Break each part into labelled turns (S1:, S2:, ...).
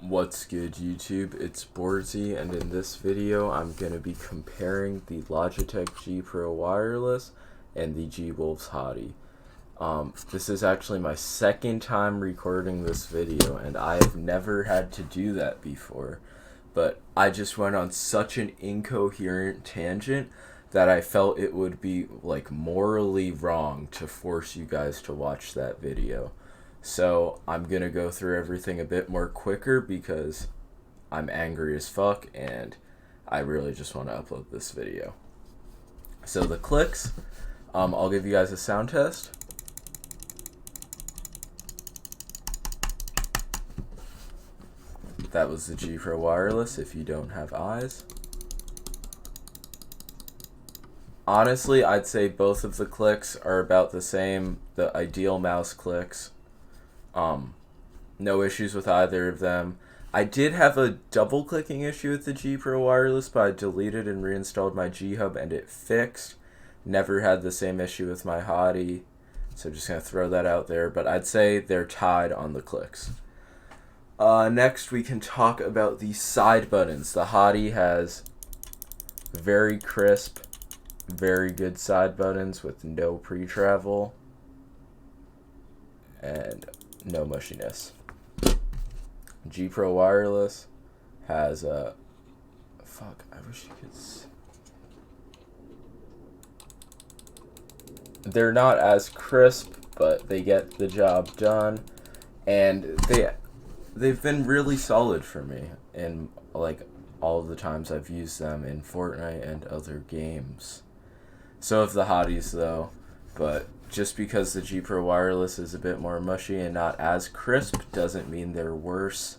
S1: What's good, YouTube? It's Borzy, and in this video I'm going to be comparing the Logitech G Pro Wireless and the G Wolves Hati. This is actually my second time recording this video, and I have never had to do that before. But I just went on such an incoherent tangent that I felt it would be morally wrong to force you guys to watch that video. So I'm gonna go through everything a bit more quicker because I'm angry as fuck and I really just want to upload this video. So the clicks, I'll give you guys a sound test. That was the G Pro Wireless if you don't have eyes. Honestly, I'd say both of the clicks are about the same, the ideal mouse clicks. No issues with either of them. I did have a double clicking issue with the G Pro Wireless, but I deleted and reinstalled my G Hub and it fixed. Never had the same issue with my Hati, so just gonna throw that out there, but I'd say they're tied on the clicks. Next we can talk about the side buttons. The Hati has very crisp, very good side buttons with no pre-travel and no mushiness. G Pro Wireless has a I wish you could see. They're not as crisp, but they get the job done, and they've been really solid for me in all of the times I've used them in Fortnite and other games. So have the Hatis though, but just because the G Pro Wireless is a bit more mushy and not as crisp doesn't mean they're worse.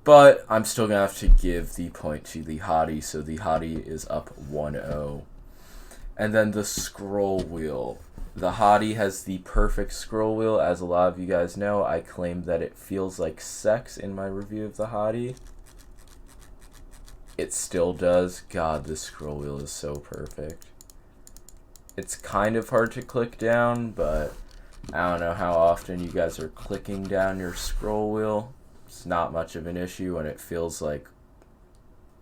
S1: But I'm still going to have to give the point to the Hati, so the Hati is up 1-0. And then the scroll wheel. The Hati has the perfect scroll wheel. As a lot of you guys know, I claimed that it feels like sex in my review of the Hati. It still does. God, this scroll wheel is so perfect. It's kind of hard to click down, but I don't know how often you guys are clicking down your scroll wheel. It's not much of an issue when it feels like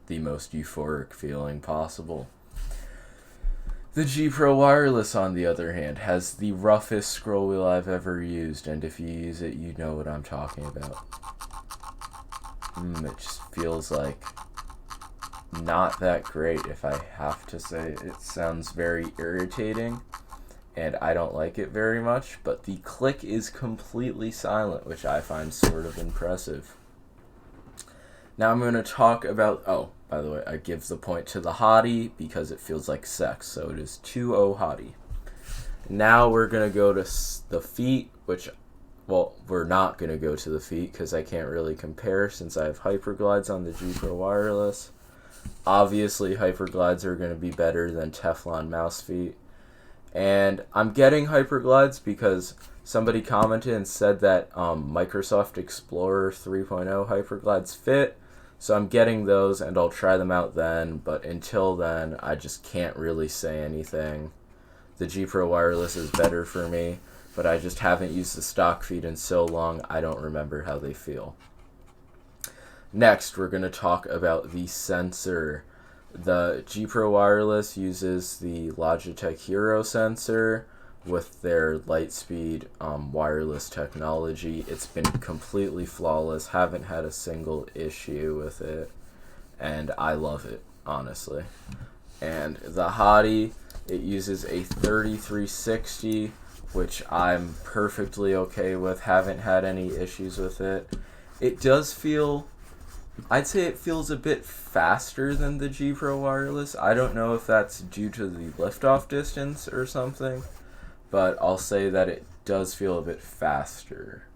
S1: the most euphoric feeling possible. The G Pro Wireless, on the other hand, has the roughest scroll wheel I've ever used, and if you use it, you know what I'm talking about. It just feels like not that great, if I have to say. It sounds very irritating and I don't like it very much, but the click is completely silent, which I find sort of impressive. Now I'm going to talk about, by the way, I give the point to the Hati because it feels like sex, so it is 2-0 Hati. Now we're going to go to the feet, which, we're not going to go to the feet because I can't really compare since I have hyperglides on the G Pro Wireless. Obviously, hyperglides are going to be better than Teflon mouse feet. And I'm getting hyperglides because somebody commented and said that Microsoft Explorer 3.0 hyperglides fit. So I'm getting those and I'll try them out then. But until then, I just can't really say anything. The G Pro Wireless is better for me, but I just haven't used the stock feet in so long I don't remember how they feel. Next, we're going to talk about the sensor. The G Pro Wireless uses the Logitech Hero sensor with their Lightspeed wireless technology. It's been completely flawless, haven't had a single issue with it, and I love it, honestly. And the Hati, it uses a 3360, which I'm perfectly okay with, haven't had any issues with it. It does feel, I'd say it feels a bit faster than the G Pro Wireless. I don't know if that's due to the liftoff distance or something, but I'll say that it does feel a bit faster.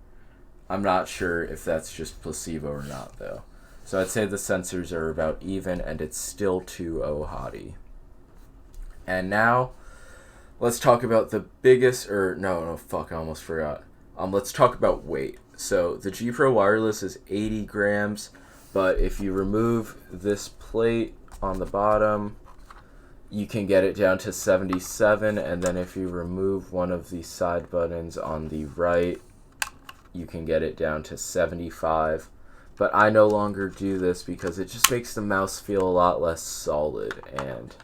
S1: I'm not sure if that's just placebo or not, though. So I'd say the sensors are about even, and it's still 2-0 Hati. And now, let's talk about the biggest, I almost forgot. Let's talk about weight. So the G Pro Wireless is 80 grams. But if you remove this plate on the bottom, you can get it down to 77, and then if you remove one of the side buttons on the right, you can get it down to 75. but I no longer do this because it just makes the mouse feel a lot less solid, and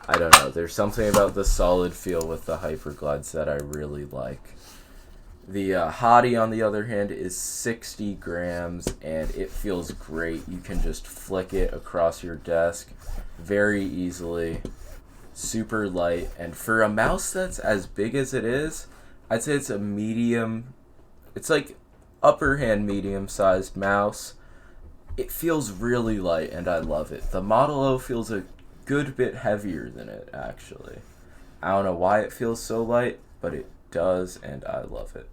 S1: I don't know, there's something about the solid feel with the Hyperglides that I really like. The Hati, on the other hand, is 60 grams, and it feels great. You can just flick it across your desk very easily. Super light, and for a mouse that's as big as it is, I'd say it's a medium, it's like upper hand medium-sized mouse. It feels really light, and I love it. The Model O feels a good bit heavier than it, actually. I don't know why it feels so light, but it does, and I love it.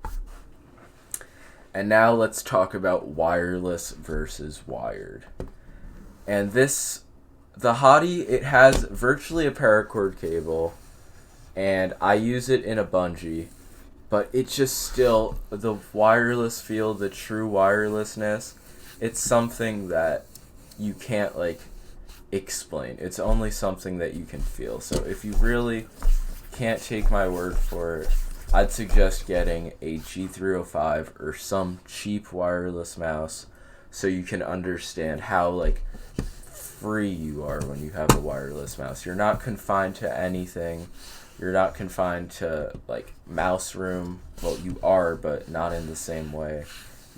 S1: And now let's talk about wireless versus wired. And the Hati, it has virtually a paracord cable, and I use it in a bungee, but it's just still, the wireless feel, the true wirelessness, it's something that you can't, like, explain. It's only something that you can feel. So if you really can't take my word for it, I'd suggest getting a G305 or some cheap wireless mouse so you can understand how, like, free you are when you have a wireless mouse. You're not confined to anything. You're not confined to, like, mouse room. Well, you are, but not in the same way.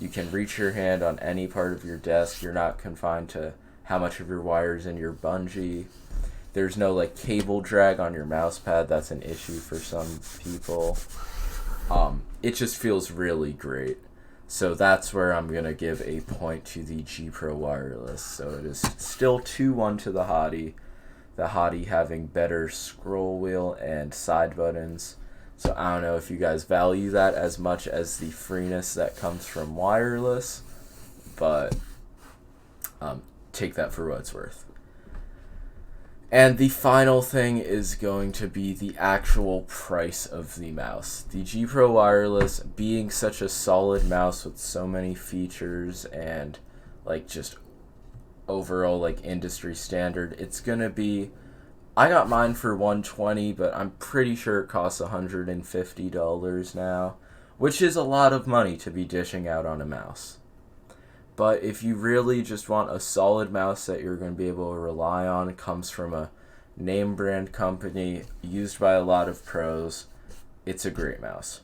S1: You can reach your hand on any part of your desk. You're not confined to how much of your wire's in your bungee. There's no, like, cable drag on your mouse pad. That's an issue for some people. It just feels really great. So that's where I'm going to give a point to the G Pro Wireless. So it is still 2-1 to the Hati. The Hati having better scroll wheel and side buttons. So I don't know if you guys value that as much as the freeness that comes from wireless. But take that for what it's worth. And the final thing is going to be the actual price of the mouse. The G Pro Wireless, being such a solid mouse with so many features and, like, just overall, like, industry standard, it's gonna be, I got mine for $120, but I'm pretty sure it costs $150 now, which is a lot of money to be dishing out on a mouse. But if you really just want a solid mouse that you're going to be able to rely on, it comes from a name brand company used by a lot of pros, it's a great mouse.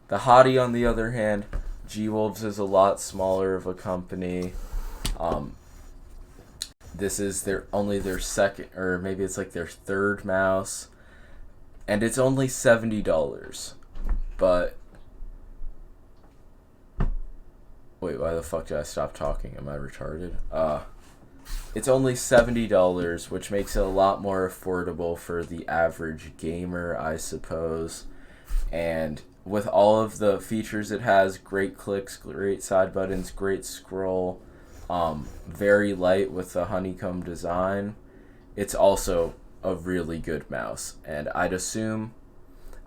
S1: The Hati, on the other hand, G-Wolves is a lot smaller of a company. This is their second, or maybe it's like their third mouse, and it's only $70. But wait, why the fuck did I stop talking? Am I retarded? It's only $70, which makes it a lot more affordable for the average gamer, I suppose. And with all of the features it has, great clicks, great side buttons, great scroll, very light with the honeycomb design, it's also a really good mouse. And I'd assume,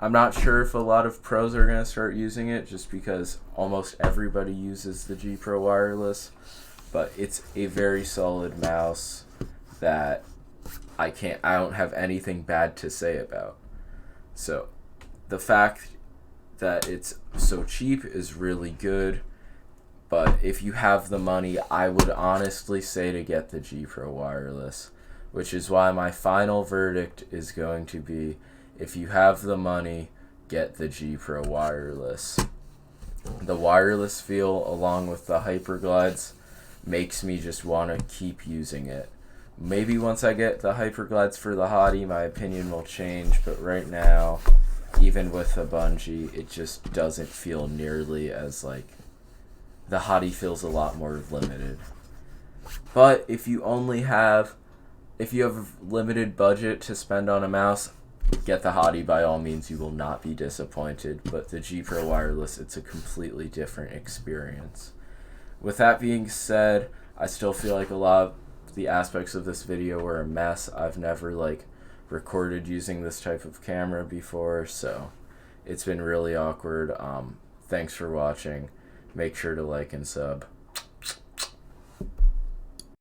S1: I'm not sure if a lot of pros are going to start using it just because almost everybody uses the G Pro Wireless, but it's a very solid mouse that I don't have anything bad to say about. So the fact that it's so cheap is really good, but if you have the money, I would honestly say to get the G Pro Wireless, which is why my final verdict is going to be, if you have the money, get the G Pro Wireless. The wireless feel, along with the Hyperglides, makes me just want to keep using it. Maybe once I get the Hyperglides for the Hati, my opinion will change, but right now, even with the bungee, it just doesn't feel nearly as, like, the Hati feels a lot more limited. But if you have a limited budget to spend on a mouse, get the Hati by all means. You will not be disappointed. But the G Pro Wireless, it's a completely different experience. With that being said, I still feel like a lot of the aspects of this video were a mess. I've never, like, recorded using this type of camera before, so it's been really awkward. Thanks for watching. Make sure to like and sub.